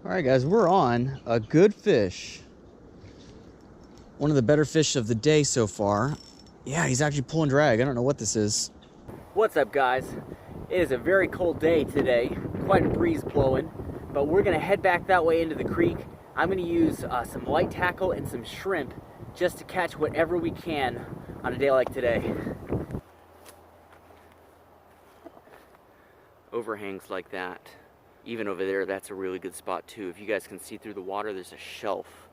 All right, guys, we're on a good fish. One of the better fish of the day so far. Yeah, he's actually pulling drag. I don't know what this is. What's up, guys? It is a very cold day today, quite a breeze blowing, but we're gonna head back that way into the creek. I'm gonna use some light tackle and some shrimp just to catch whatever we can on a day like today. Overhangs like that, even over there, that's a really good spot too. If you guys can see through the water, there's a shelf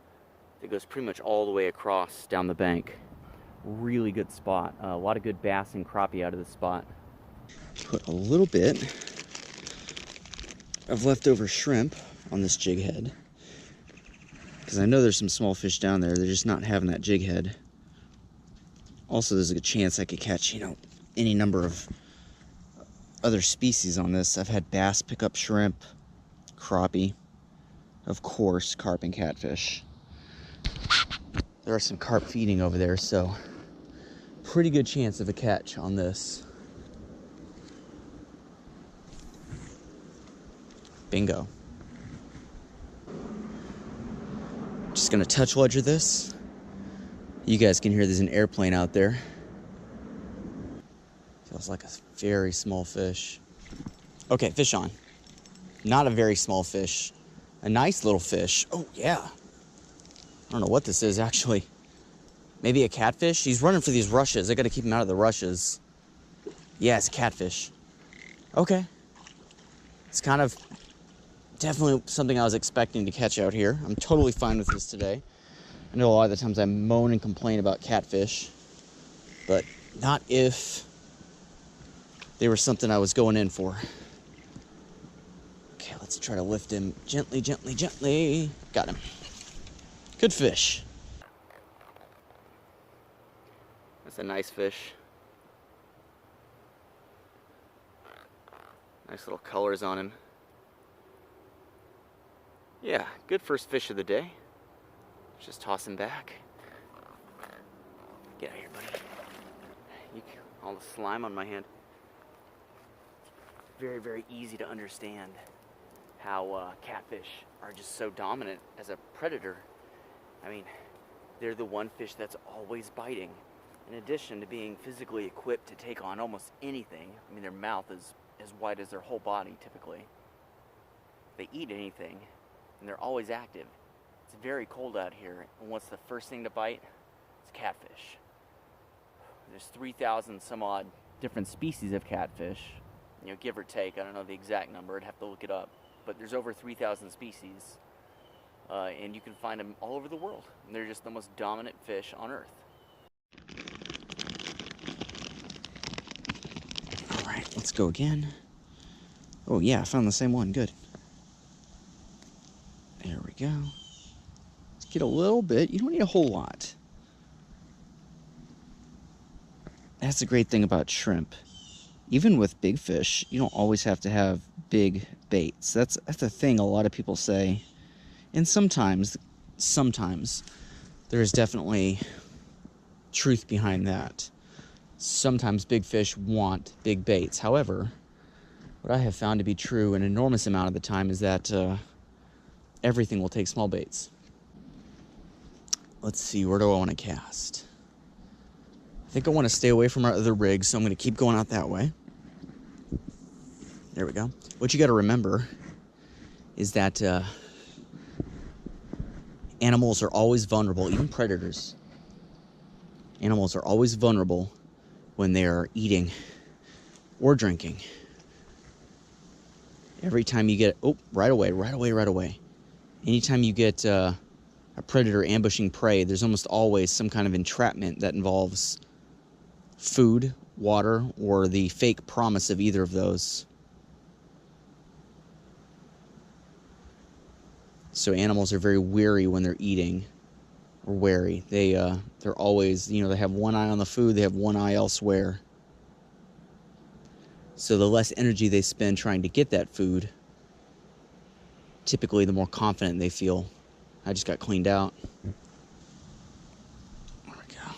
that goes pretty much all the way across down the bank. Really good spot. A lot of good bass and crappie out of this spot. Put a little bit of leftover shrimp on this jig head, because I know there's some small fish down there. They're just not having that jig head. Also, there's a good chance I could catch, any number of other species on this. I've had bass pick up shrimp, crappie, of course, carp and catfish. There are some carp feeding over there, so pretty good chance of a catch on this. Bingo. Just gonna touch ledger this. You guys can hear there's an airplane out there. Feels like a very small fish. Okay, fish on. Not a very small fish. A nice little fish. Oh, yeah. I don't know what this is, actually. Maybe a catfish? He's running for these rushes. I gotta keep him out of the rushes. Yeah, it's a catfish. Okay. It's kind of definitely something I was expecting to catch out here. I'm totally fine with this today. I know a lot of the times I moan and complain about catfish, but not if they were something I was going in for. Okay, let's try to lift him gently, gently, gently. Got him. Good fish. That's a nice fish. Nice little colors on him. Yeah, good first fish of the day. Just toss him back. Get out of here, buddy. All the slime on my hand. Very, very easy to understand how catfish are just so dominant as a predator. I mean, they're the one fish that's always biting. In addition to being physically equipped to take on almost anything. I mean, their mouth is as wide as their whole body, typically. They eat anything, and they're always active. It's very cold out here, and what's the first thing to bite? It's catfish. There's 3,000 some odd different species of catfish, give or take. I don't know the exact number, I'd have to look it up. But there's over 3,000 species, and you can find them all over the world. And they're just the most dominant fish on Earth. All right, let's go again. Oh yeah, I found the same one, good. There we go. Let's get a little bit, you don't need a whole lot. That's the great thing about shrimp. Even with big fish, you don't always have to have big baits. That's the thing a lot of people say. And sometimes there's definitely truth behind that. Sometimes big fish want big baits. However, what I have found to be true an enormous amount of the time is that everything will take small baits. Let's see, where do I want to cast? I think I want to stay away from our other rigs, so I'm going to keep going out that way. There we go. What you got to remember is that animals are always vulnerable, even predators. Animals are always vulnerable when they are eating or drinking. Every time you get, right away. Anytime you get a predator ambushing prey, there's almost always some kind of entrapment that involves food, water, or the fake promise of either of those. So animals are very weary when they're eating, or wary. They're always, they have one eye on the food, they have one eye elsewhere. So the less energy they spend trying to get that food, typically the more confident they feel. I just got cleaned out. There we go.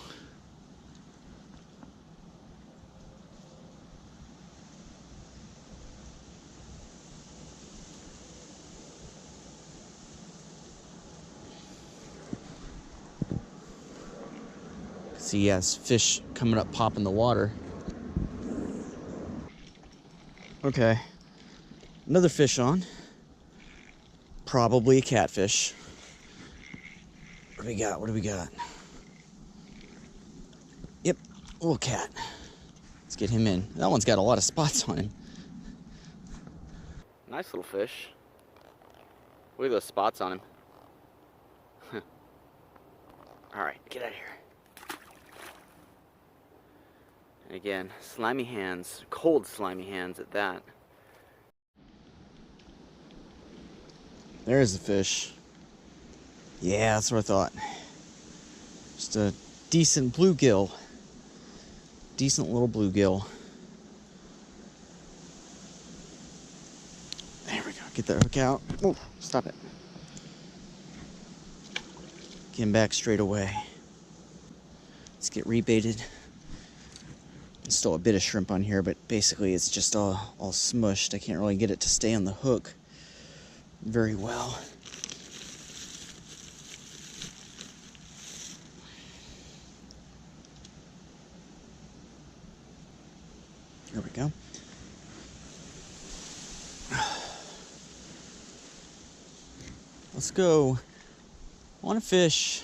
See, yes, fish coming up, popping the water. Okay, another fish on. Probably a catfish. What do we got? What do we got? Yep, little cat. Let's get him in. That one's got a lot of spots on him. Nice little fish. Look at those spots on him. All right, get out of here. And again, slimy hands, cold slimy hands at that. There's the fish. Yeah, that's what I thought. Just a decent bluegill. Decent little bluegill. There we go. Get that hook out. Oh, stop it. Get him back straight away. Let's get rebaited. There's still a bit of shrimp on here, but basically it's just all smushed. I can't really get it to stay on the hook very well. There we go. Let's go. I want to fish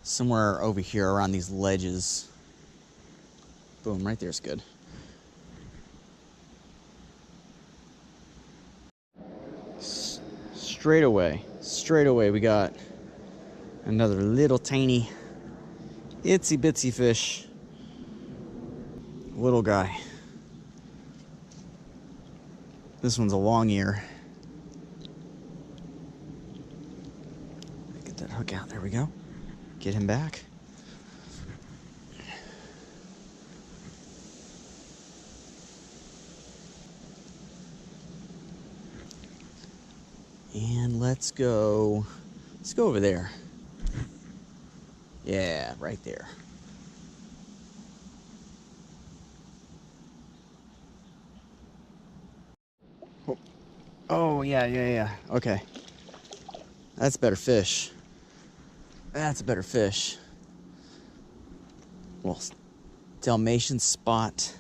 somewhere over here around these ledges. Boom, right there's good. Straight away we got another little tiny itsy bitsy fish. Little guy. This one's a long ear. Get that hook out. There we go. Get him back. And let's go over there. Yeah, right there. Oh, yeah. Okay. That's better fish. That's a better fish. Well, Dalmatian spot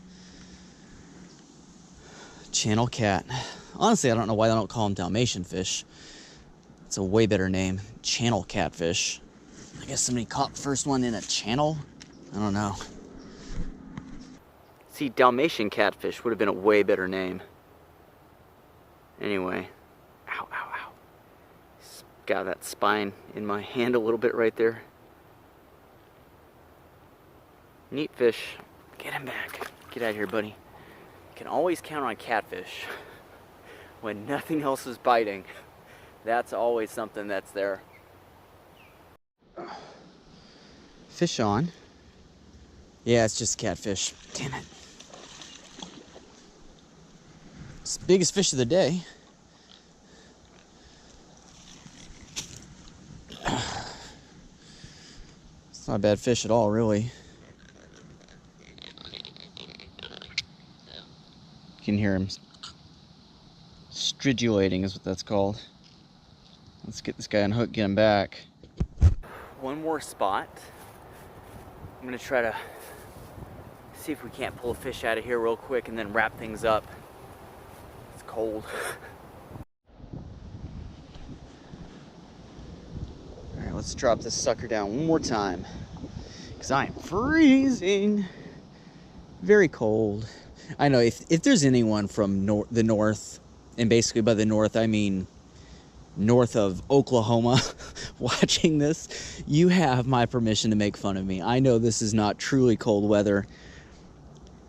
channel cat. Honestly, I don't know why they don't call them Dalmatian fish. It's a way better name. Channel catfish. I guess somebody caught the first one in a channel? I don't know. See, Dalmatian catfish would have been a way better name. Anyway. Ow. Got that spine in my hand a little bit right there. Neat fish. Get him back. Get out of here, buddy. You can always count on catfish. When nothing else is biting, that's always something that's there. Fish on. Yeah, it's just catfish. Damn it. It's the biggest fish of the day. It's not a bad fish at all, really. You can hear him stridulating is what that's called. Let's get this guy unhooked, get him back. One more spot. I'm gonna try to see if we can't pull a fish out of here real quick and then wrap things up. It's cold. All right, let's drop this sucker down one more time because I am freezing. Very cold. I know if there's anyone from the north, and basically by the north I mean north of Oklahoma watching this, you have my permission to make fun of me. I know this is not truly cold weather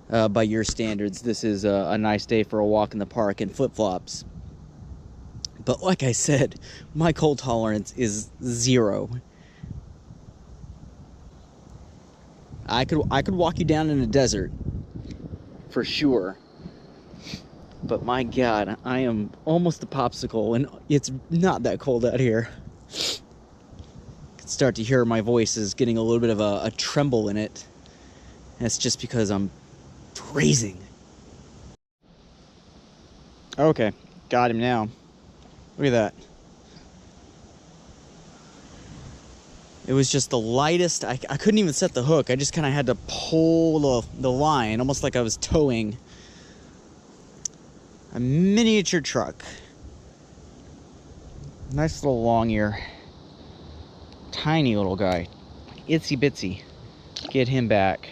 by your standards. This is a nice day for a walk in the park in flip-flops. But like I said, my cold tolerance is 0. I could walk you down in a desert for sure. But my God, I am almost a popsicle, and it's not that cold out here. You can start to hear my voice is getting a little bit of a tremble in it. That's just because I'm freezing. Okay, got him now. Look at that. It was just the lightest. I couldn't even set the hook. I just kind of had to pull the line, almost like I was towing a miniature truck. Nice little long ear. Tiny little guy. Itsy bitsy. Get him back.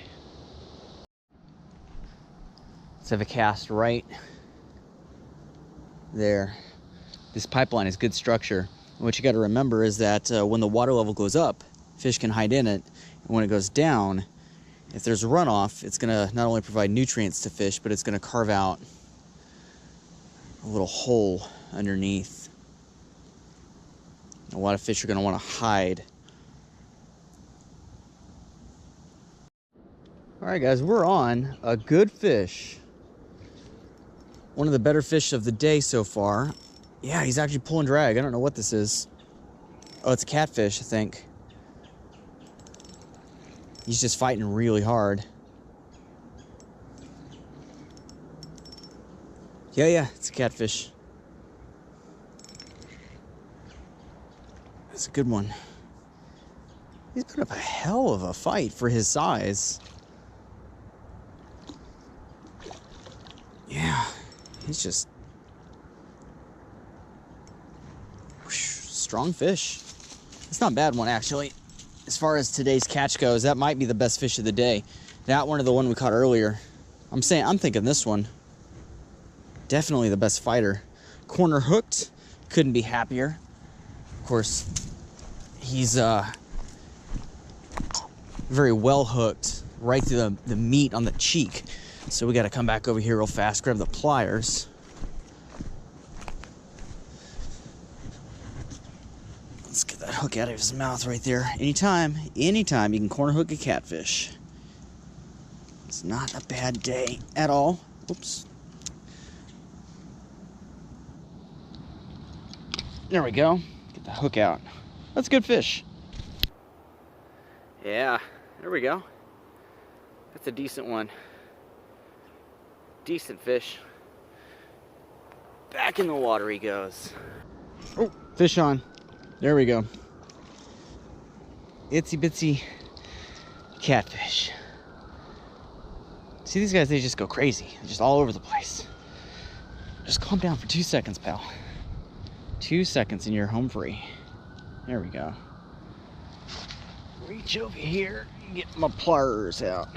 Let's have a cast right there. This pipeline is good structure. What you got to remember is that when the water level goes up, fish can hide in it. And when it goes down, if there's a runoff, it's going to not only provide nutrients to fish, but it's going to carve out a little hole underneath. A lot of fish are going to want to hide. All right, guys, we're on a good fish. One of the better fish of the day so far. Yeah, he's actually pulling drag. I don't know what this is. Oh, it's a catfish, I think. He's just fighting really hard. Yeah, it's a catfish. That's a good one. He's put up a hell of a fight for his size. Yeah, he's just strong fish. It's not a bad one, actually. As far as today's catch goes, that might be the best fish of the day. That one or the one we caught earlier. I'm thinking this one. Definitely the best fighter. Corner hooked. Couldn't be happier. Of course, he's very well hooked right through the meat on the cheek. So we got to come back over here real fast, grab the pliers. Let's get that hook out of his mouth right there. Anytime you can corner hook a catfish. It's not a bad day at all. Oops. There we go. Get the hook out. That's a good fish. Yeah, there we go. That's a decent one. Decent fish. Back in the water he goes. Oh, fish on. There we go. Itsy bitsy catfish. See, these guys, they just go crazy. They're just all over the place. Just calm down for 2 seconds, pal. 2 seconds and you're home free. There we go. Reach over here and get my pliers out.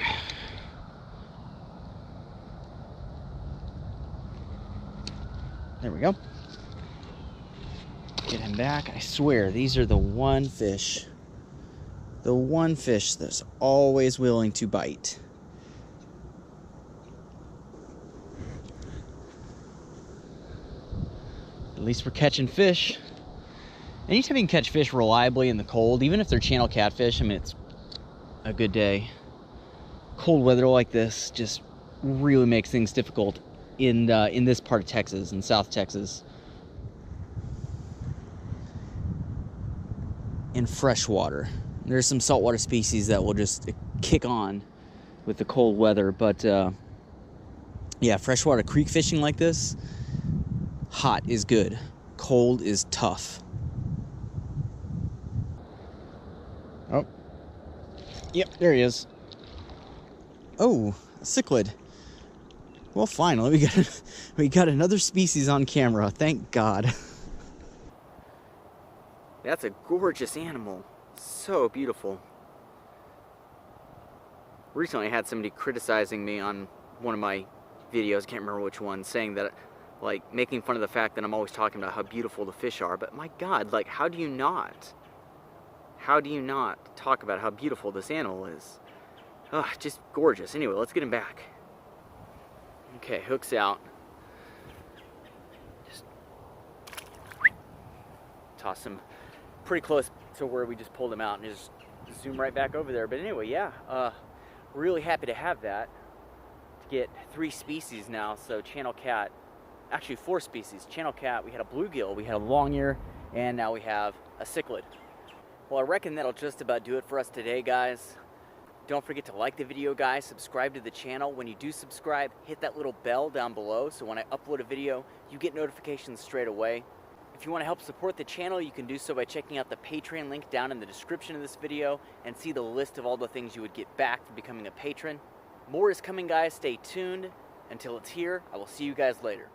There we go. Get him back. I swear, these are the one fish that's always willing to bite. At least we're catching fish. Anytime you can catch fish reliably in the cold, even if they're channel catfish, I mean, it's a good day. Cold weather like this just really makes things difficult in this part of Texas, in South Texas. In freshwater. There's some saltwater species that will just kick on with the cold weather, but yeah, freshwater creek fishing like this, hot is good, cold is tough. Oh, yep, there he is. Oh, a cichlid. Well, finally, we got another species on camera. Thank God. That's a gorgeous animal. So beautiful. Recently I had somebody criticizing me on one of my videos, can't remember which one, saying that, like, making fun of the fact that I'm always talking about how beautiful the fish are. But my God, like, how do you not talk about how beautiful this animal is? Oh, just gorgeous. Anyway, let's get him back. Okay, hook's out. Just toss him pretty close to where we just pulled him out and just zoom right back over there. But anyway, yeah, really happy to have that. To get 3 species now, so channel cat, actually 4 species. Channel cat, we had a bluegill, we had a long ear, and now we have a cichlid. Well, I reckon that'll just about do it for us today, guys. Don't forget to like the video, guys. Subscribe to the channel. When you do subscribe, hit that little bell down below so when I upload a video, you get notifications straight away. If you want to help support the channel, you can do so by checking out the Patreon link down in the description of this video and see the list of all the things you would get back for becoming a patron. More is coming, guys. Stay tuned. Until it's here, I will see you guys later.